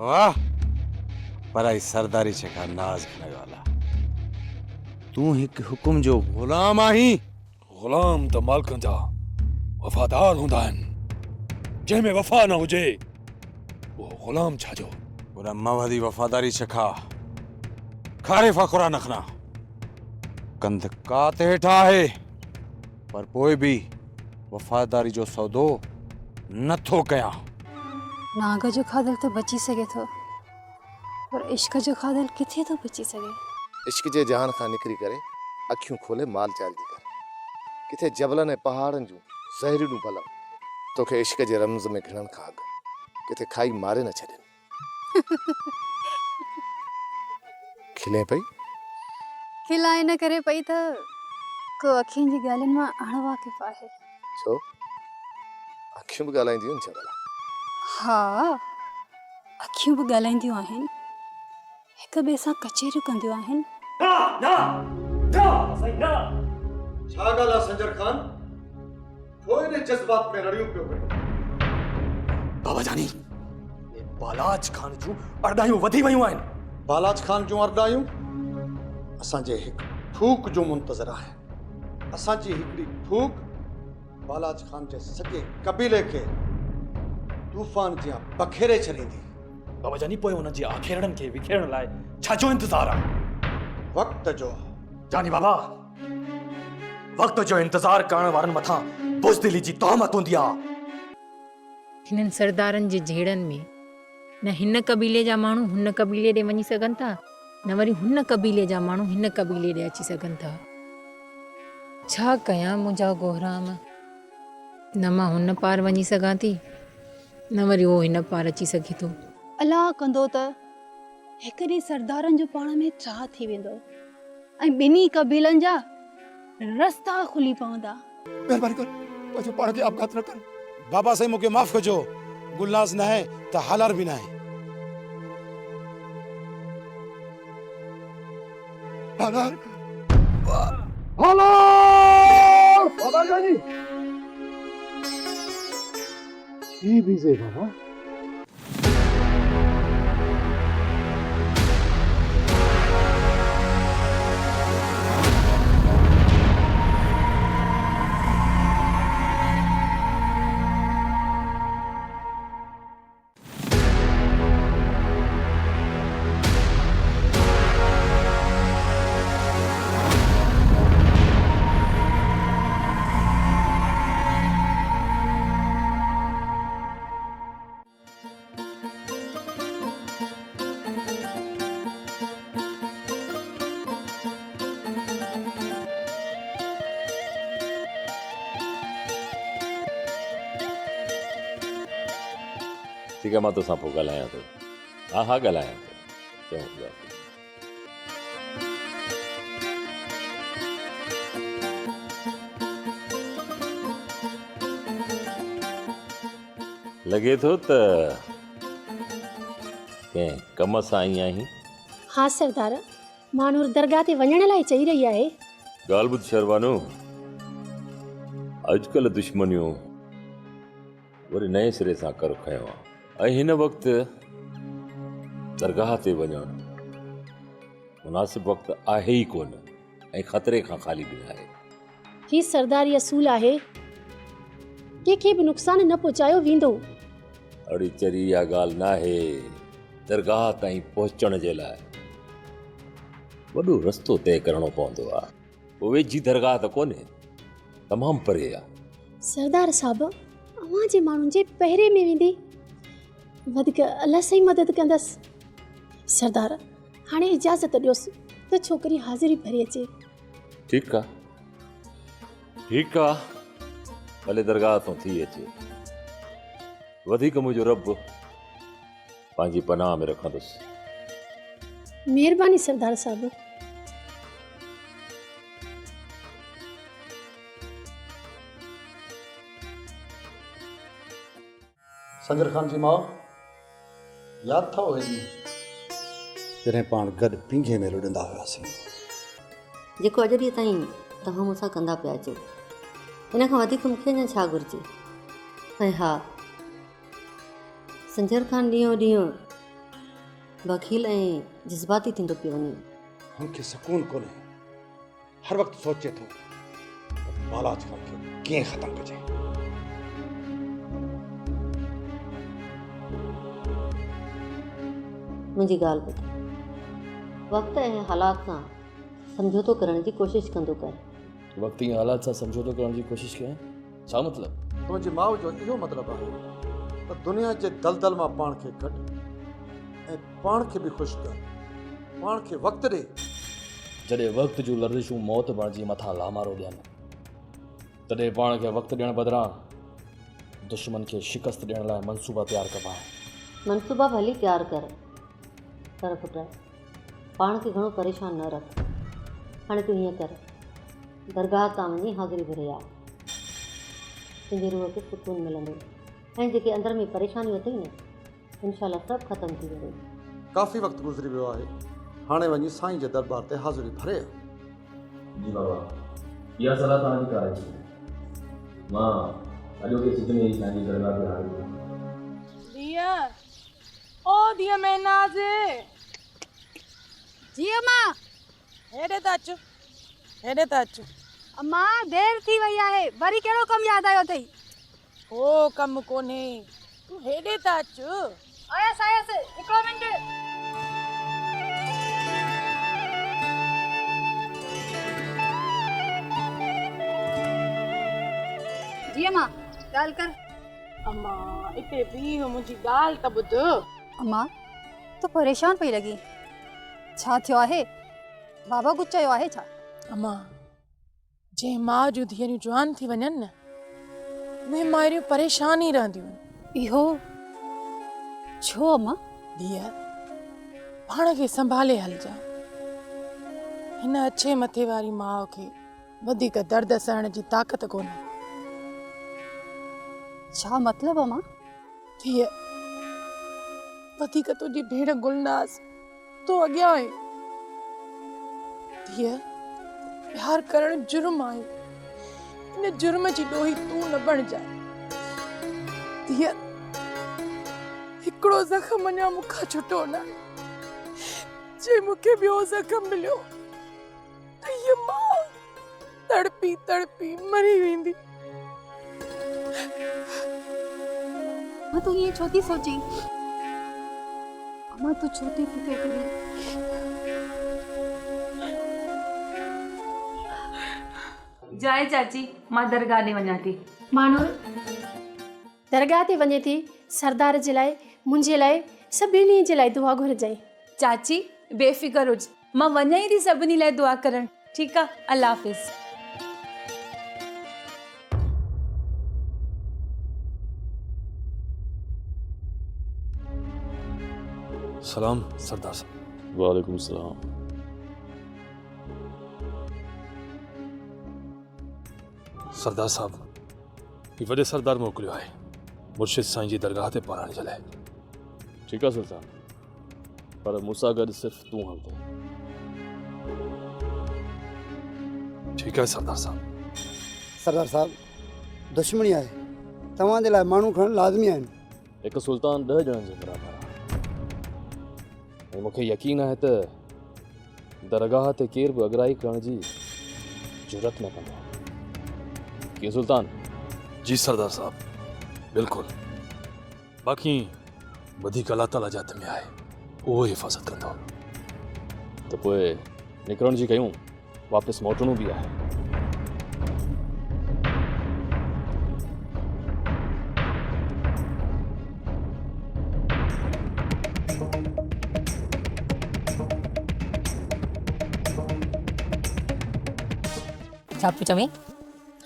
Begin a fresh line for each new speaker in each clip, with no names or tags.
वाह पराई सरदारी छका नाज खणे वाला तू हिक हुकुम जो गुलाम आही।
गुलाम तो मालिकनि जा वफ़ादार हूंदा आहिनि, जंहिंमें वफ़ा न हुजे वो गुलाम छाजो।
पूरा मवादी वफादारी छका खारे फाकुरा नखना कंध कात हेठा है पर पोइ भी वफादारी जो सौदो नथो कया।
नाग जो खाधल तो बची सके थो पर इश्क जो खाधल किथे तो बची सके।
इश्क जे जहान खां निकरी करे अखियूं खोले माल चाल जी कर किथे जबलन ऐं पहाड़नि जूं ज़हरीलूं भला तोखे इश्क जे रमज़ में घिणनि खां अॻु किथे खाई मारे न छॾनि। खिले पई
खिलाए न करे पई त को अखियुनि जी ॻाल्हियुनि मां अणवाक़िफ़ आहे।
छो अखियूं बि ॻाल्हाईंदियूं आहिनि छा भला?
हा अखियूं बि ॻाल्हाईंदियूं आहिनि, हिक ॿिए सां कचेरियूं कंदियूं आहिनि।
छा ॻाल्हि आहे संजर खान? छो इन जज़्बात में रड़ियूं पियो करे?
बाबा जानी ये बालाज खान जूं अरदायूं वधी वयूं आहिनि।
बालाज खान जूं अरदायूं असांजे हिकु फूक जो मुंतज़र आहे। असांजी हिकिड़ी फूक बालाज खान जे सॼे कबीले खे तूफ़ान जियां बखेरे छॾींदी।
बाबा जानी पोइ उन जी आखेरड़नि खे विखेरण लाइ छाजो इंतज़ार आहे?
वक़्त जो।
जानी बाबा वक़्त जो इंतज़ार करण वारनि मथां बुज़दिली जी तोहमत हूंदी आहे।
हिननि सरदारनि जे झेड़नि में न हिन कबीले जा माण्हू हुन कबीले ॾे वञी सघनि था, न वरी हुन कबीले जा माण्हू हिन कबीले ॾे अची सघनि था। छा कयां मुंहिंजा गोहराम, न मां हुन पार वञी सघां थी न वरी उहो हिन पार अची सघे थो।
अलाह कंदो त हिकु ॾींहुं सरदारनि जो पाण में चाह थी वेंदो ऐं ॿिन्ही कबीलनि जा रस्ता खुली पवंदा।
मेहरबानी कर मुझे पाण खे आपघात न कर। बाबा साईं मूंखे माफ़ कजो, गुलनाज़ न आहे त हालार बि न आहे। हालार हालार बाबा जानी जी बीजे बाबा।
ठीक है, मां तोसां पोइ ॻाल्हायां थो। हा हा ॻाल्हायां थो। लॻे थो त कंहिं कम सां आई आहीं।
हाँ सरदार, मानूर दरगाह ते वञण लाइ चई रही आहे।
ॻाल्हि ॿुध शरवानो, अॼुकल्ह दुश्मनियूं वरी नए सिरे सां कर खयो आहे ऐं हिन वक़्तु दरगाह ते वञणु मुनासिब वक़्तु आहे ई कोन ऐं ख़तरे खां ख़ाली बि आहे।
ही सरदारी असूल आहे, कंहिंखे बि नुक़सान न पहुचायो वेंदो।
अड़ी चरी इहा ॻाल्हि न आहे। दरगाह ताईं पहुचण जे लाइ वॾो रस्तो तइ करणो पवंदो आहे। पोइ वेझी दरगाह त कोन्हे, तमामु परे आहे।
सरदार साहब, अवां जे माण्हुनि जे पहिरे में वेंदी वधीक अलाह साईं मदद कंदसि। सरदार, हाणे इजाज़त ॾियोसि त छोकिरी हाज़िरी भरे अचे।
ठीकु आहे, ठीकु आहे, भले दरगाह तां थी अचे। वधीक मुंहिंजो रब पंहिंजी पनाह में रखंदुसि।
महिरबानी सरदार साहब।
संजर खान जी माउ, यादि अथव हेॾी जॾहिं पाण गॾु पींघे में रुॾंदा हुआसीं।
जेको अॼु ॾींहं ताईं तव्हां मूंसां कंदा पिया अचो, इन खां वधीक मूंखे अञा छा घुरिजे। ऐं हा, संजर खान ॾींहों ॾींहुं वकील ऐं जज़्बाती थींदो पियो वञे।
मूंखे सुकून कोन्हे, हर वक़्तु सोचे थो त बालाज खान खे कीअं ख़तमु कजे।
मुंहिंजी ॻाल्हि ॿुध, वक़्तु ऐं हालात सां समझोतो करण जी कोशिशि कंदो कर।
वक़्ती हालात सां समझोतो करण जी कोशिशि कयां, छा मतिलबु?
तुंहिंजी माउ जो इहो मतिलबु आहे त दुनिया जे दलदल मां पाण खे कढ ऐं पाण खे बि ख़ुशि कर, पाण खे वक़्तु ॾे।
जॾहिं वक़्त जूं लर्ज़िशूं मौत बणिजी मथां लामारो ॾियनि, तॾहिं पाण खे वक़्तु ॾियण बदिरां दुश्मन खे शिकस्त ॾियण लाइ मनसूबा तयारु कबा।
मनसूबा भली तयारु कर, पर पुट पाण खे घणो परेशान न रख। हाणे तूं हीअं कर, दरगाह तां वञी हाज़िरी भरे आ, तुंहिंजी रूह खे सुकून मिलंदो ऐं जेके अंदर में परेशानियूं अथई न, इंशाल्लाह सभु ख़तमु थी वेंदो।
काफ़ी वक़्तु गुज़री वियो आहे, हाणे वञी साईं जे दरबार ते हाज़िरी भरे आ।
जी बाबा, इहा सलाह तव्हांजी कार आहे। मां अॼोके सिज में ई तव्हांजी दरगाह ते हाज़िर आहियां।
दिया ओ दिया महनाज
जी अम्मा।
हेॾे त अचु, हेॾे त अचु।
अम्मा देर थी वई आहे, वरी कहिड़ो कमु यादि आयो अथई?
को कमु कोन्हे, तूं हेॾे त अचु।
आयसि आयसि, हिकिड़ो मिंट। जी अम्मा, ॻाल्हि कर।
अम्मा हिते बीह, मुंहिंजी ॻाल्हि त ॿुध।
अम्मा तूं परेशान पई लॻी, छा थियो आहे? बाबा कुझु चयो आहे छा?
अम्मा जंहिं माउ जूं धीअरूं जवान थी वञनि न, उहे माइरूं परेशान ई रहंदियूं।
इहो छो अम्मा?
धीअ पाण खे संभाले हलजां। हिन अछे मथे वारी माउ खे वधीक दर्द सहण जी ताक़त कोन्हे।
छा मतिलबु अम्मा?
धीअ वधीक तुंहिंजी भेण गुलनाज़ तो अॻियां आहे। धीअ प्यार करण जुर्म आहे, इन जुर्म जी ॾोही तूं न बणजाए। धीअ हिकिड़ो ज़ख़्म अञा मूंखां छुटो न, जे मूंखे ॿियो ज़ख़्म मिलियो त हीअ माउ तड़पी तड़पी मरी वेंदी।
अम्मा तूं ईअं छो थी सोची? अम्मा तूं छो थी फिक्र करी?
जाए चाची, मां दरगाह ॾे वञां थी।
मानो दरगाह ते वञे थी, सरदार जे लाइ, मुंहिंजे लाइ, सभिनी जे लाइ दुआ घुरजांइ।
चाची बेफ़िक्र हुज, मां वञां ई थी सभिनी लाइ दुआ करण। ठीकु आहे, अल्लाह हाफ़िज़।
सलाम सरदार साहब।
वालेकुम सलाम।
सरदार साहब, हीउ वॾे सरदार मोकिलियो आहे मुर्शिद साईं जी दरगाह ते पढ़ाइण जे लाइ।
ठीकु आहे सुल्तान, पर मूंसां गॾु सिर्फ़ु तूं हलंदो।
ठीकु आहे सरदार साहब।
सरदार साहब, दुश्मनी आहे, तव्हांजे लाइ माण्हू खणणु लाज़मी आहिनि।
हिकु सुल्तान 10 ॼणनि जे बराबरि आहे, ऐं मूंखे यकीन आहे त दरगाह ते केर बि अगराई करण जी जुरत न कंदो। कीअं सुल्तान?
जी सरदार साहब, बिल्कुलु। बाक़ी वधीक अल्लाह ताला जे हथ में आहे, उहो हिफ़ाज़त कंदो।
त पोइ निकिरण जी कयूं, वापसि मोटणो बि आहे।
छा पियो चवे?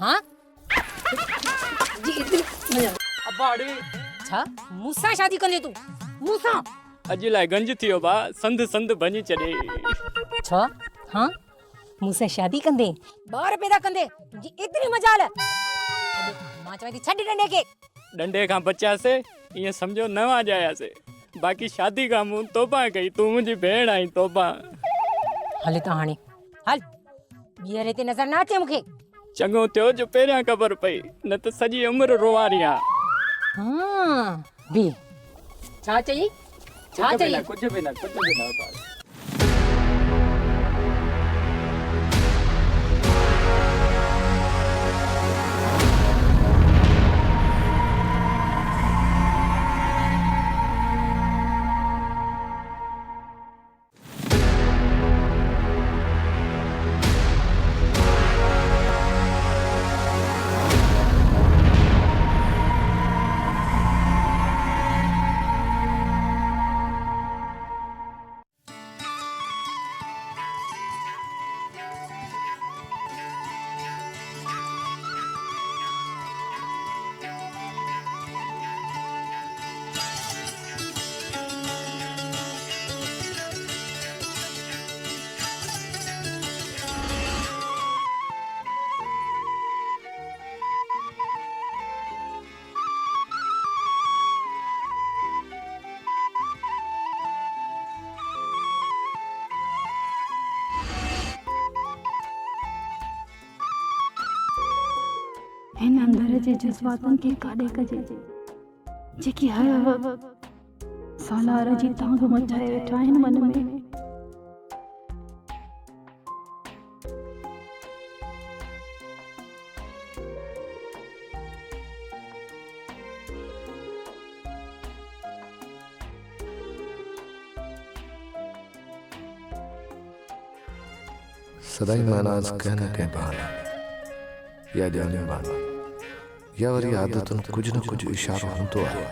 हाँ जी इतनी
अबाड़े
छा मूंसां शादी कंदे तूं? मूंसां?
अॼु लाइ गंज थियो बा, संद संद बनी चले।
छा? हाँ मूंसां शादी कंदे, ॿार पैदा कंदे, तुंहिंजी एतिरी मजाल? मां चवां थी छॾ डंडे खे।
डंडे खां बचासे, ईअं सम्झो न आजायासे। बाक़ी शादी खां मूं तोबा कई, तूं मुंहिंजी भेण आई तोबा।
हल त हाणे हल, ॿीहर हिते नज़र न अचे मूंखे।
चङो थियो जो पहिरियां ख़बर पई, न त सॼी उमिरि रोवारी आ।
हाँ बी छा चई? छा चाहिए
कुछ भी ना उतार।
हिन अंदर जे जज़्बातनि खे काॾे कजे जेकी हर वक़्तु सालार जी तांग मचाए वेठा आहिनि मन में।
सदाई मानाज कहना कह बहाना या जाने बाना या वरी आदतन कुछ न कुछ इशारो होंदो आहे।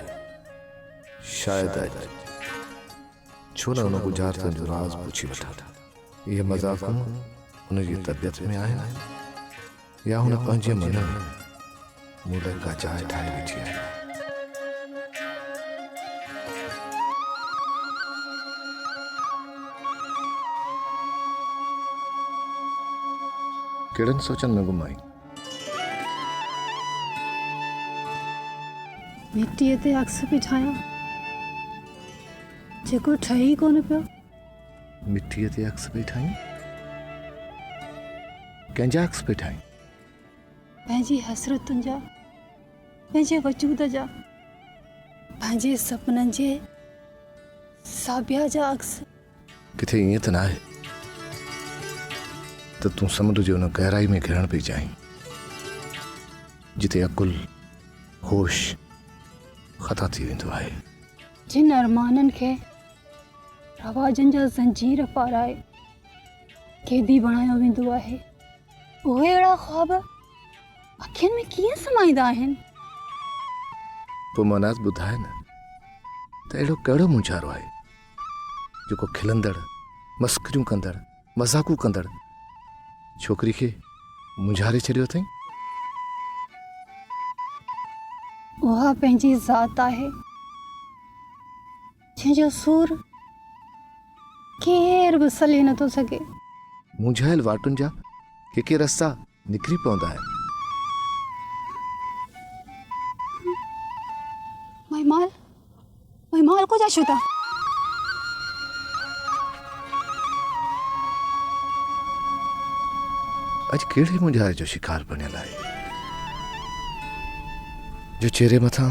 शायद अॼु छो न उन गुजारतन जो राज पुछी वठां। ये मज़ाक़ उनजी तबियत में आहिनि या हुन पंहिंजे मन में मूं लाइ का जाइ ठाहे वेठी आहे। कहिड़नि सोचनि में गुम आई?
मिटीअ ते अक्स बि ठाहियां जेको ठहे ई कोन पियो।
मिट्टीअ ते अक्स पई ठाहीं? कंहिंजा अक्स पई ठाहीं?
पंहिंजी हसरतुनि जा, पंहिंजे वजूद जा, पंहिंजे सपननि जे साबिया जा अक्स।
किथे ईअं त न आहे त तूं समुंड जे उन गहराई में घिरण पई चाहीं जिते अकुल होश ख़ता थी वेंदो आहे।
जिन अरमाननि खे रवाजनि जा ज़ंजीर पाराए क़ैदी बणायो वेंदो आहे उहे अहिड़ा ख़्वाब अखियुनि में कीअं समाईंदा आहिनि?
पोइ मनाज़ ॿुधाए न त अहिड़ो कहिड़ो मुंझारो आहे जेको खिलंदड़ मस्करियूं कंदड़ मज़ाक़ूं कंदड़ छोकिरी खे मुंझारे छॾियो अथई।
उहा पंहिंजी ज़ात आहे जंहिंजो सूर केर बि सले नथो सघे।
मुंझायल वाटुनि जा के रस्ता निकिरी पवंदा आहिनि।
महिमाल को जा छो था?
अॼु कहिड़े मुंझारे जो शिकार बणियल आहे जो चेहरे मथां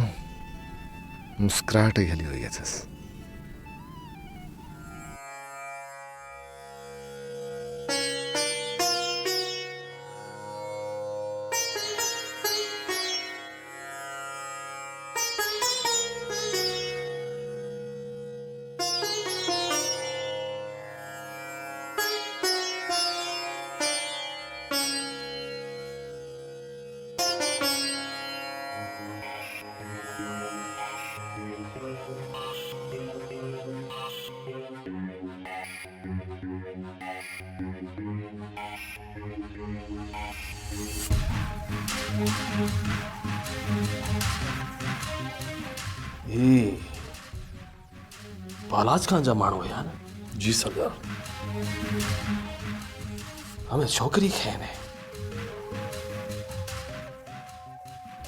मुस्कुराहट ई हली वई अथसि।
ये बालाज खान जा माण्हू हुया न? जी सरदार। हमें छोकरी खेने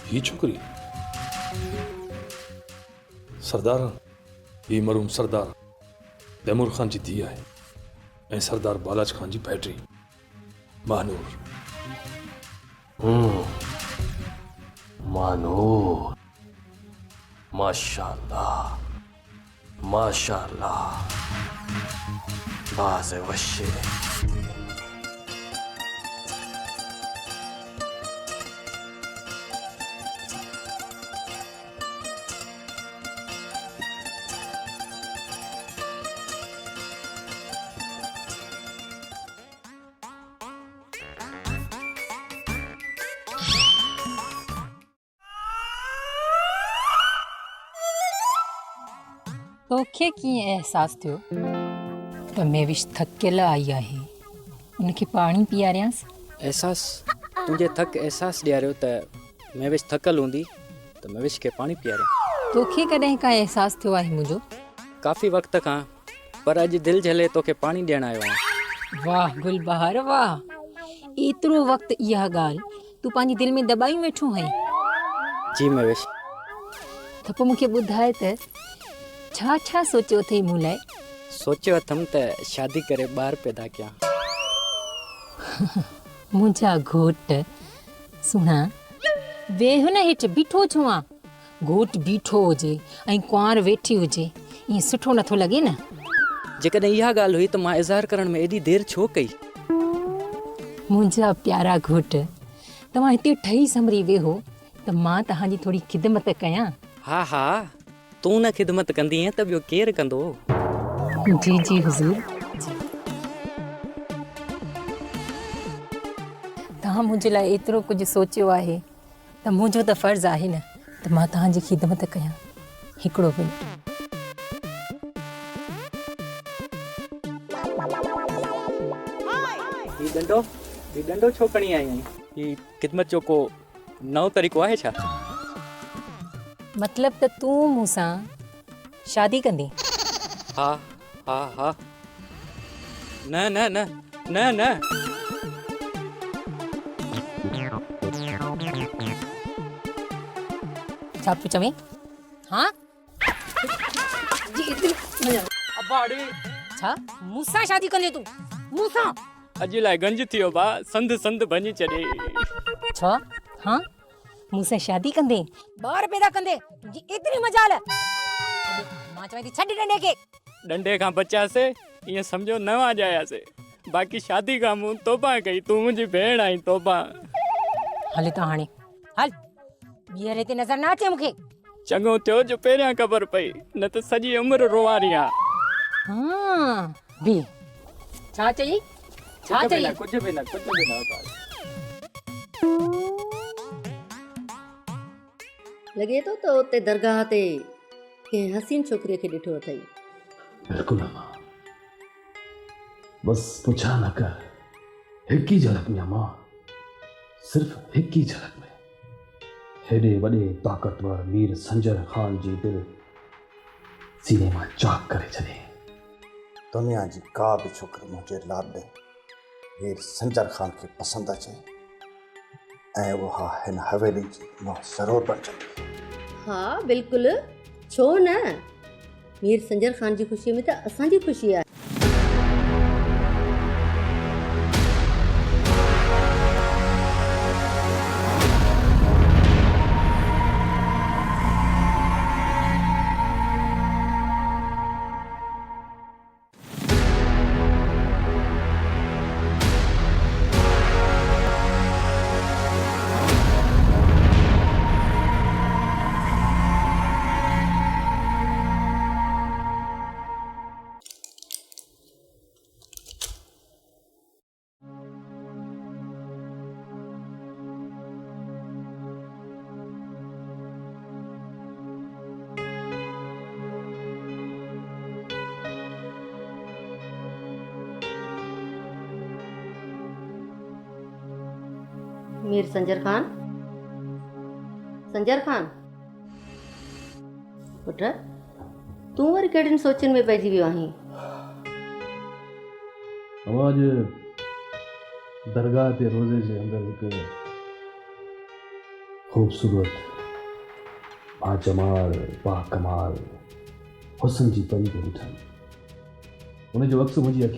ही छोकरी सरदार ही मरूम सरदार तैमूर खान जी धी आहे ऐं सरदार बालाज खान जी बैटरी मानूर।
मानूर माशाल्लाह माशाल्लाह बाज़ वशे
तोखे कीअं अहसासु थियो त मेविश थकियल आई आहे उनखे पाणी पीआरियांसि?
एहसास तुंहिंजे थक एहसास ॾियारियो त मेविश थकल हूंदी त मेविश खे पाणी पीआरे।
तोखे कॾहिं का अहसासु थियो आहे मुंहिंजो?
काफ़ी वक़्त खां, पर अॼु दिलि झले तोखे पाणी ॾियणु आयो आहियां।
वाह गुलबहार वाह, एतिरो वक़्तु इहा ॻाल्हि तूं पंहिंजी दिलि में दॿाई वेठो आहीं।
जी मेविश।
त पोइ मूंखे ॿुधाए त छा छा सोचियो अथई मूं लाइ?
सोचियो अथमि त शादी करे ॿार पैदा कयां।
मुंहिंजा घोट सुहिणा वेह न हेठि बीठो छो आहे? घोट बीठो हुजे ऐं कुंवार वेठी हुजे ईअं सुठो नथो लॻे न?
जेकॾहिं इहा ॻाल्हि हुई त मां इज़हार करण में एॾी देरि छो कई?
मुंहिंजा प्यारा घोट, तव्हां हिते ठही संभरी वेहो त मां तव्हांजी थोरी ख़िदमत कयां।
हा हा, तूं न ख़िदमत कंदी त ॿियो केरु कंदो?
जी जी हुज़ूर। तव्हां मुंहिंजे लाइ एतिरो कुझु सोचियो आहे त मुंहिंजो त फ़र्ज़ु आहे न त मां तव्हांजी ख़िदमत कयां। हिकिड़ो मिनट।
ही डंडो छो खणी आई आहीं? ही ख़िदमत जो को नओं तरीक़ो आहे छा?
मतलब त तूं मूंसां शादी कंदी?
हा हा हा। न न न न न।
छा पियो चवीं? हाँ
अबाड़ी
छा मूंसां शादी कंदे तूं? मूंसां?
अॼु लाइ गंज थियो बा, संद संद भञी छॾे।
छा? हाँ मूंसां शादी कंदे ॿार पैदा कंदे? तुंहिंजी एतिरी मजाल? मां चवां थी छॾ डंडे खे।
डंडे खां बचासे ईअं सम्झो नवां ॼायासीं। बाक़ी शादी खां मूं तोबा कई, तूं मुंहिंजी भेण आई तोबा।
हल त हाणे हल ॿीहर हिते नज़र न अचे मूंखे।
चङो थियो जो पहिरियां ख़बर पई, न त सॼी उमिरि रोवारी आहे।
हाँ बी छा चई? छा चई?
कुझु बि न कुझु बि न।
लॻे थो त उते दरगाह ते कंहिं हसीन छोकिरीअ खे ॾिठो अथई।
बिल्कुलु अम्मा, बस पुछा न कर। हिक ही झलक में अम्मा, सिर्फ हिक ही झलक में हेॾे वॾे ताक़तवर मीर संजर ख़ान जी दिल सीने मां चाक करे छॾे।
दुनिया जी का बि छोकिरी मुंहिंजे लाॾे मीर संजर ख़ान खे पसंदि अचे ऐं उहा हिन हवेली जी मां ज़रूरु बणजंदी।
हा बिल्कुलु, छो न? मीर संजर ख़ान जी ख़ुशीअ में त असांजी ख़ुशी आहे। मीर संजर ख़ान, संजर ख़ान पुट, तूं वरी कहिड़ियुनि सोचनि में पइजी वियो आहीं?
अॼु दरगाह ते रोज़े जे अंदरि हिकु ख़ूबसूरत बाजमाल बाकमाल हुस्न जी परी खे ॾिठमि। उनजो अक्स मुंहिंजी अखि